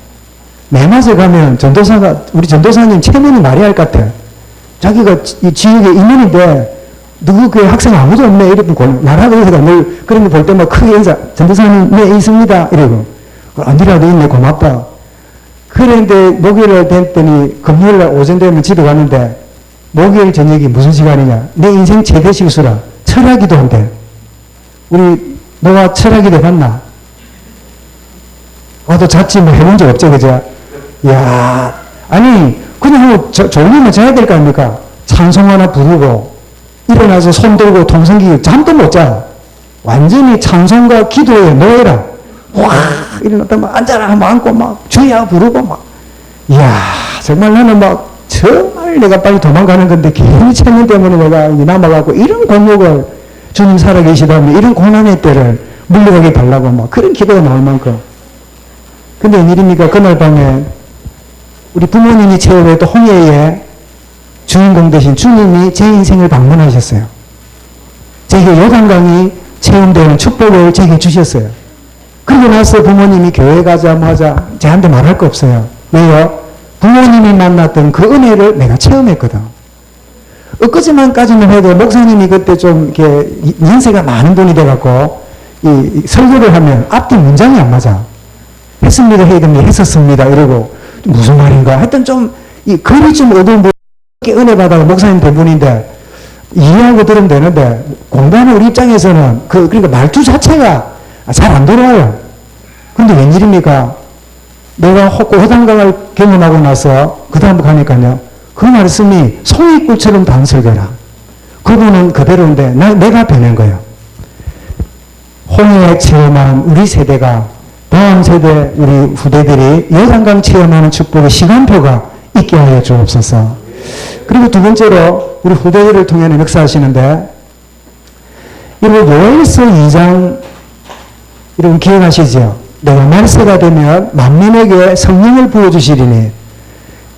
매맞에 가면 전도사가, 우리 전도사님 체면이 말이 할 것 같아. 자기가 이 지역의 임원인데, 누구 교회 학생 아무도 없네. 이러고, 나라도 해서 늘 그런 거 볼 때마다 크게 인사, 전도사님, 네, 있습니다. 이러고. 아니라도 있네, 고맙다. 그런데 목요일 됐더니 금요일날 오전 되면 집에 갔는데, 목요일 저녁이 무슨 시간이냐? 내 인생 최대 실수라. 철학기도 한대. 우리, 너가 철학기도 봤나? 와도 잤지, 뭐 해본 적 없죠, 그죠? 이야, 아니, 그냥 뭐, 졸리면 자야 될 거 아닙니까? 찬송 하나 부르고, 일어나서 손 들고 통성기 잠도 못 자. 완전히 찬송과 기도에 놓여라. 와, 일어났다 막 앉아라, 막 앉고 막 주야 부르고 막. 이야, 정말 나는 막, 정말 내가 빨리 도망가는 건데 괜히 체면 때문에 내가 남아가고 이런 곤욕을 주님 살아계시다면 이런 고난의 때를 물러가게 달라고 막 그런 기도가 나올 만큼. 근데 웬일입니까? 그날 밤에 우리 부모님이 체험했던 홍해의 주인공 되신 주님이 제 인생을 방문하셨어요. 제게 요단강이 체험되는 축복을 제게 주셨어요. 그러고 나서 부모님이 교회 가자 뭐 하자 저한테 말할 거 없어요. 왜요? 부모님이 만났던 그 은혜를 내가 체험했거든. 엊그제만까지는 해도 목사님이 그때 좀 이렇게 연세가 많은 분이 돼갖고 이 설교를 하면 앞뒤 문장이 안 맞아. 했습니다 해야 됩니다. 했었습니다. 이러고 무슨 말인가? 하여튼 좀 이 글이 좀 어두운 분 은혜 받아가 목사님 된 분인데 이해하고 들으면 되는데 공부하는 우리 입장에서는 그러니까 말투 자체가 잘 안 들어와요. 근데 웬일입니까? 내가 호단강을 경험하고 나서 그 다음 가니까요. 그 말씀이 송이꿀처럼 단설되라. 그분은 그대로인데 내가 변한 거예요. 홍해 체험한 우리 세대가 다음 세대 우리 후대들이 요단강 체험하는 축복의 시간표가 있게 하여 주옵소서. 그리고 두 번째로 우리 후대들을 통해 역사하시는데 여러분 요엘서 2장 여러분 기억하시죠? 내가 말세가 되면 만민에게 성령을 부어주시리니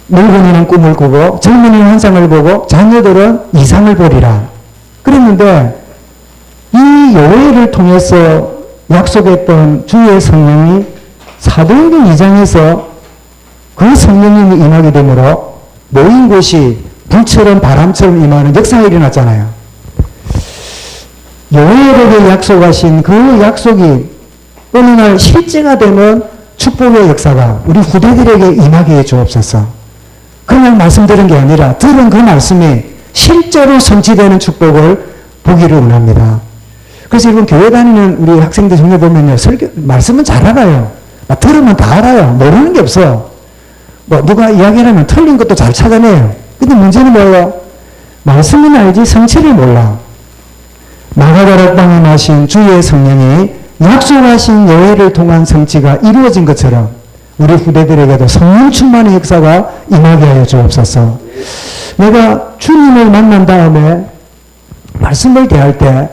늙은이는 꿈을 꾸고 젊은이는 환상을 보고 자녀들은 이상을 보리라. 그랬는데 이 요엘을 통해서 약속했던 주의 성령이 사도행전 2장에서 그 성령님이 임하게 되므로 모인 곳이 불처럼 바람처럼 임하는 역사가 일어났잖아요. 요엘에게 약속하신 그 약속이 어느 날 실제가 되는 축복의 역사가 우리 후대들에게 임하게 해 주옵소서. 그냥 말씀드린 게 아니라 들은 그 말씀이 실제로 성취되는 축복을 보기를 원합니다. 그래서 여러분 교회 다니는 우리 학생들 중에 보면요. 말씀은 잘 알아요. 들으면 다 알아요. 모르는 게 없어. 뭐 누가 이야기를 하면 틀린 것도 잘 찾아내요. 근데 문제는 뭐예요? 말씀은 알지 성취를 몰라. 마가다락방에 나신 주의 성령이 약속하신 여회를 통한 성취가 이루어진 것처럼 우리 후대들에게도 성령 충만의 역사가 임하게 하여 주옵소서. 내가 주님을 만난 다음에 말씀을 대할 때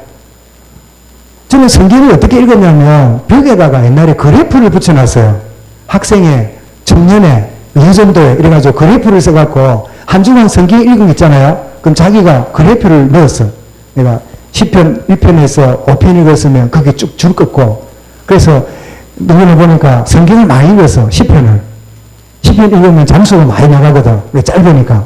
저는 성경을 어떻게 읽었냐면 벽에다가 옛날에 그래프를 붙여놨어요. 학생회, 청년회, 유전도회 이래가지고 그래프를 써갖고 한 주간 성경 읽은 거 있잖아요. 그럼 자기가 그래프를 넣었어. 내가 10편 1편에서 5편 읽었으면 그게 쭉 줄 긋고 그래서 누구나 보니까 성경을 많이 읽어서 시편을. 시편 읽으면 장수가 많이 나가거든. 왜 짧으니까.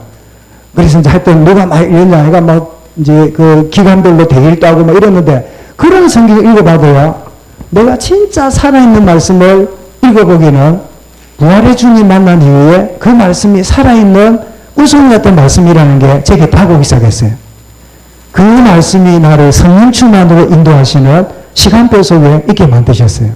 그래서 이제 하여튼 누가 많이 읽냐. 내가 막 이제 그 기간별로 대일도 하고 막 이랬는데 그런 성경을 읽어봐도요. 내가 진짜 살아있는 말씀을 읽어보기는 부활의 주님 만난 이후에 그 말씀이 살아있는 우승 같은 말씀이라는 게 제게 다가오기 시작했어요. 그 말씀이 나를 성령 충만으로 인도하시는 시간표 속에 있게 만드셨어요.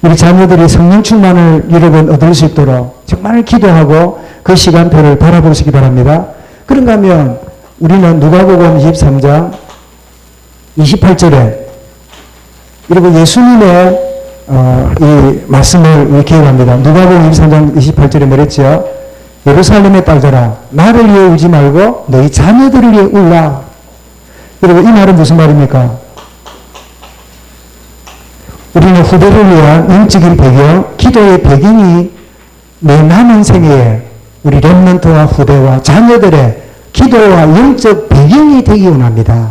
우리 자녀들이 성령 충만을 여러 번 얻을 수 있도록 정말 기도하고 그 시간표를 바라보시기 바랍니다. 그런가 하면 우리는 누가복음 23장 28절에 여러분 예수님의 이 말씀을 기억합니다. 누가복음 23장 28절에 뭐랬죠? 예루살렘의 딸들아 나를 위해 울지 말고 너희 자녀들을 위해 울라. 여러분 이 말은 무슨 말입니까? 우리는 후대를 위한 영적인 배경, 기도의 배경이 내 남은 생애에 우리 렘넌트와 후대와 자녀들의 기도와 영적 배경이 되기 원합니다.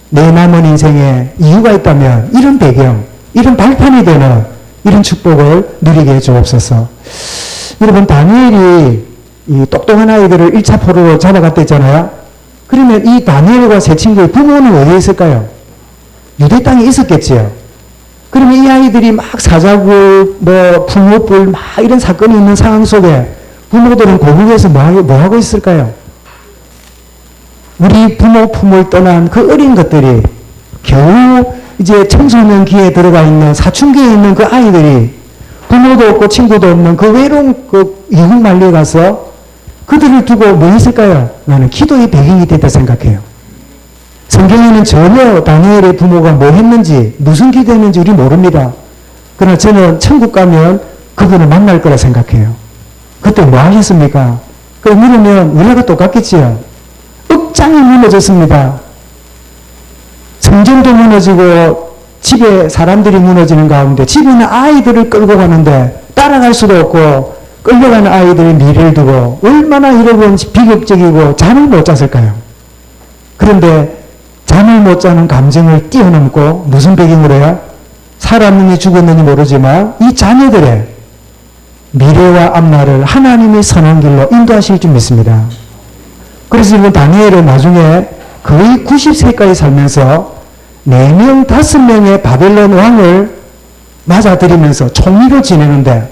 내 남은 인생에 이유가 있다면 이런 배경, 이런 발판이 되는 이런 축복을 누리게 해주옵소서. 여러분 다니엘이 이 똑똑한 아이들을 1차 포로로 잡아갔댔잖아요. 그러면 이 다니엘과 세 친구의 부모는 어디에 있을까요? 유대 땅에 있었겠지요. 그러면 이 아이들이 막 사자굴, 풍호불 막 이런 사건이 있는 상황 속에 부모들은 고국에서 뭐 하고 있을까요? 우리 부모 품을 떠난 그 어린 것들이 겨우 이제 청소년기에 들어가 있는 사춘기에 있는 그 아이들이 부모도 없고 친구도 없는 그 외로운 그 이국 만리에 가서 그들을 두고 뭐 했을까요? 나는 기도의 배경이 됐다 생각해요. 성경에는 전혀 다니엘의 부모가 뭐 했는지 무슨 기도했는지 우리 모릅니다. 그러나 저는 천국 가면 그분을 만날 거라 생각해요. 그때 뭐 하셨습니까? 그걸 물으면 우리가 똑같겠지요. 억장이 무너졌습니다. 성전도 무너지고 집에 사람들이 무너지는 가운데 집에 있는 아이들을 끌고 가는데 따라갈 수도 없고 끌려가는 아이들의 미래를 두고 얼마나 여러분 비극적이고 잠을 못 잤을까요? 그런데 잠을 못 자는 감정을 뛰어넘고 무슨 배경으로요? 살았느니 죽었느니 모르지만 이 자녀들의 미래와 앞날을 하나님의 선한 길로 인도하실 줄 믿습니다. 그래서 이번 다니엘은 나중에 거의 90세까지 살면서 4명, 5명의 바벨론 왕을 맞아들이면서 총리로 지내는데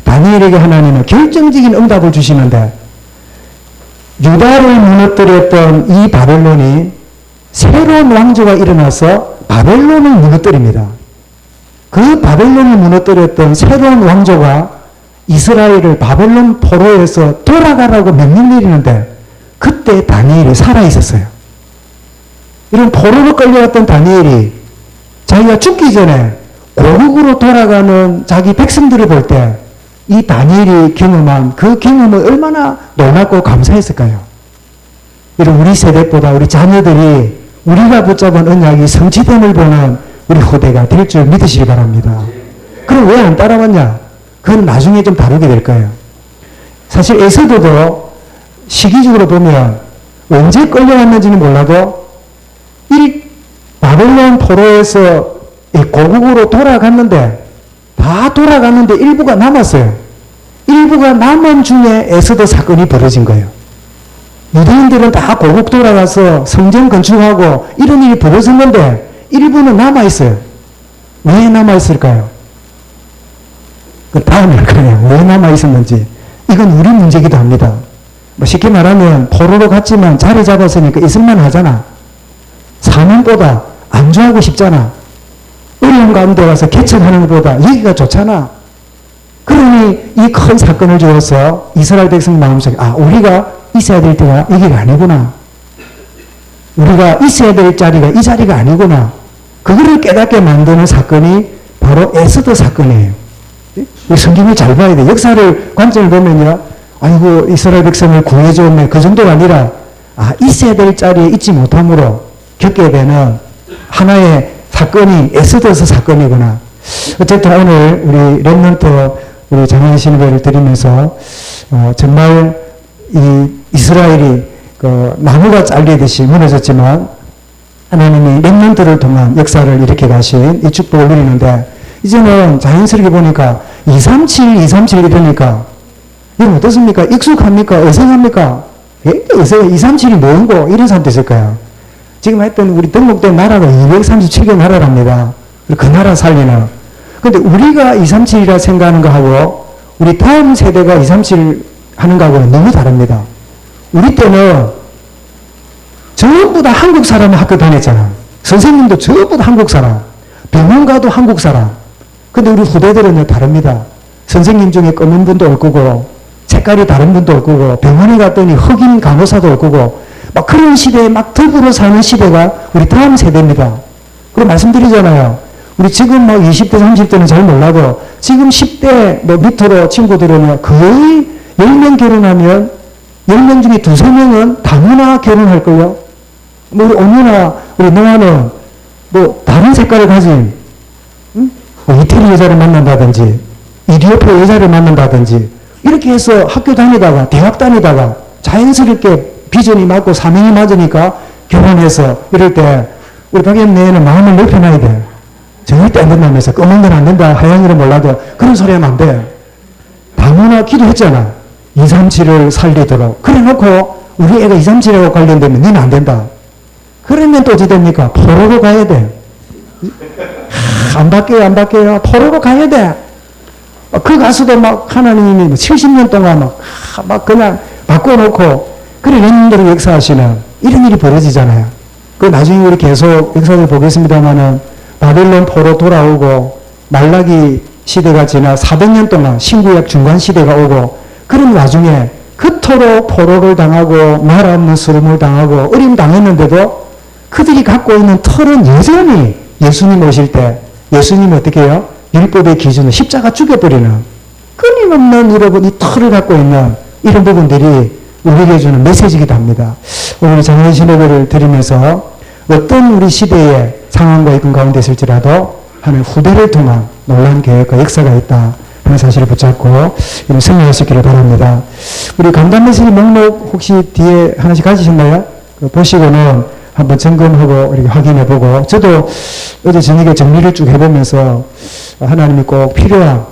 다니엘에게 하나님은 결정적인 응답을 주시는데 유다를 무너뜨렸던 이 바벨론이 새로운 왕조가 일어나서 바벨론을 무너뜨립니다. 그 바벨론을 무너뜨렸던 새로운 왕조가 이스라엘을 바벨론 포로에서 돌아가라고 명령 내리는데 그때 다니엘이 살아있었어요. 이런 포로로 끌려갔던 다니엘이 자기가 죽기 전에 고국으로 돌아가는 자기 백성들을 볼 때 이 다니엘이 경험한 그 경험을 얼마나 놀랍고 감사했을까요? 이런 우리 세대보다 우리 자녀들이 우리가 붙잡은 언약이 성취됨을 보는 우리 후대가 될 줄 믿으시기 바랍니다. 그럼 왜 안 따라왔냐? 그건 나중에 좀 다루게 될 거예요. 사실 에스더도 시기적으로 보면 언제 끌려왔는지는 몰라도 바벨론 포로에서 고국으로 돌아갔는데 다 돌아갔는데 일부가 남았어요. 일부가 남은 중에 에스더 사건이 벌어진 거예요. 유대인들은 다 고국 돌아가서 성전 건축하고 이런 일이 벌어졌는데 일부는 남아있어요. 왜 남아있을까요? 그 다음에 그래요. 왜 남아있었는지. 이건 우리 문제이기도 합니다. 뭐 쉽게 말하면 포로로 갔지만 자리 잡았으니까 있을만 하잖아. 사명보다 안주하고 싶잖아. 어려운 가운데 가서 개척하는 것보다 여기가 좋잖아. 그러니 이 큰 사건을 주어서 이스라엘 백성 마음속에 우리가 있어야 될 때가 여기가 아니구나. 우리가 있어야 될 자리가 이 자리가 아니구나. 그거를 깨닫게 만드는 사건이 바로 에스더 사건이에요. 성경을 잘 봐야 돼. 역사를 관점을 보면요. 아이고 이스라엘 백성을 구해줬네. 그 정도가 아니라 있어야 될 자리에 있지 못함으로 겪게 되는 하나의 사건이 에스더서 사건이구나. 어쨌든 오늘 우리 렘넌트 우리 장례 신배를 드리면서 정말 이 이스라엘이 그 나무가 잘리듯이 무너졌지만 하나님이 렘넌트를 통한 역사를 일으켜 가신 이 축복을 누리는데 이제는 자연스럽게 보니까 237, 237 이러니까 여러분 어떻습니까? 익숙합니까? 어색합니까? 어색해. 237이 뭔고? 이런 사람도 있을 거야. 지금 하여튼 우리 등록된 나라가 237개 나라랍니다. 그 나라 살리는. 근데 우리가 237이라 생각하는 거하고 우리 다음 세대가 237 하는 거하고는 너무 다릅니다. 우리 때는 전부 다 한국 사람이 학교 다녔잖아. 선생님도 전부 다 한국 사람. 병원 가도 한국 사람. 근데 우리 후대들은요, 다릅니다. 선생님 중에 검은 분도 올 거고, 색깔이 다른 분도 올 거고, 병원에 갔더니 흑인 간호사도 올 거고, 막 그런 시대에 막 더불어 사는 시대가 우리 다음 세대입니다. 그리고 말씀드리잖아요. 우리 지금 뭐 20대, 30대는 잘 몰라도 지금 10대 뭐 밑으로 친구들은 거의 10명 결혼하면 10명 중에 2, 3명은 다문화 결혼할걸요? 뭐 우리 언니나 우리 노아는 뭐 다른 색깔을 가진 뭐 이태리 여자를 만난다든지 이디오피아 여자를 만난다든지 이렇게 해서 학교 다니다가 대학 다니다가 자연스럽게 비전이 맞고 사명이 맞으니까 결혼해서 이럴 때 우리 박연내에는 마음을 넓혀놔야 돼. 절대 안 된다면서 검은 건 안 된다. 하얀 일은 몰라도 그런 소리 하면 안 돼. 다문화 기도했잖아. 237을 살리도록. 그래 놓고 우리 애가 237하고 관련되면 니는 안 된다. 그러면 또 어찌 됩니까? 포로로 가야 돼. 안 바뀌어요, 안 바뀌어요. 포로로 가야 돼. 그 가수도 막 하나님이 70년 동안 막 그냥 바꿔놓고 그래 렘넌트로 역사하시는 이런 일이 벌어지잖아요. 그 나중에 우리 계속 역사를 보겠습니다만은 바벨론 포로 돌아오고 말라기 시대가 지나 400년 동안 신구약 중간 시대가 오고 그런 와중에 그토록 포로를 당하고 나라 없는 수름을 당하고 어림 당했는데도 그들이 갖고 있는 틀은 여전히 예수님 오실 때 예수님이 어떻게 해요? 율법의 기준을 십자가 죽여버리는 끊임없는 여러분 이 틀을 갖고 있는 이런 부분들이 우리에게 주는 메시지이기도 합니다. 오늘 장례 신뢰를 드리면서 어떤 우리 시대의 상황과 이건 가운데 있을지라도 하나님 후대를 통한 놀라운 계획과 역사가 있다 하는 사실을 붙잡고 이런 승리하시기를 바랍니다. 우리 강단 메시지 목록 혹시 뒤에 하나씩 가지셨나요? 보시고는 한번 점검하고 이렇게 확인해보고 저도 어제 저녁에 정리를 쭉 해보면서 하나님이 꼭 필요한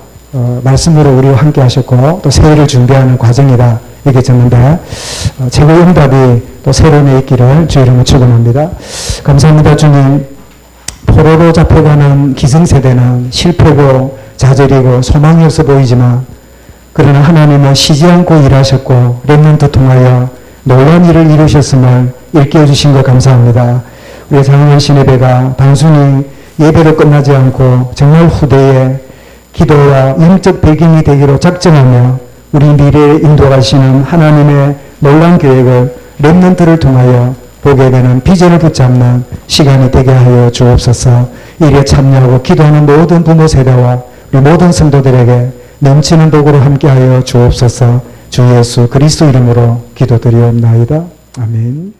말씀으로 우리와 함께 하셨고 또 새해를 준비하는 과정이다 얘기했는데 최고의 응답이 또 새로움에 있기를 주의 이름으로 축원합니다. 감사합니다. 주님. 포로로 잡혀가는 기성세대는 실패고 좌절이고 소망이 없어 보이지만 그러나 하나님은 쉬지 않고 일하셨고 렘넌트 통하여 놀라운 일을 이루셨음을 일깨워 주신 것 감사합니다. 우리 장로님 신예배가 단순히 예배로 끝나지 않고 정말 후대의 기도와 영적 배경이 되기로 작정하며 우리 미래에 인도하시는 하나님의 놀라운 계획을 렘넌트를 통하여 보게 되는 비전을 붙잡는 시간이 되게 하여 주옵소서. 이에 참여하고 기도하는 모든 부모 세대와 우리 모든 성도들에게 넘치는 복으로 함께하여 주옵소서. 주 예수 그리스도 이름으로 기도드리옵나이다. 아멘.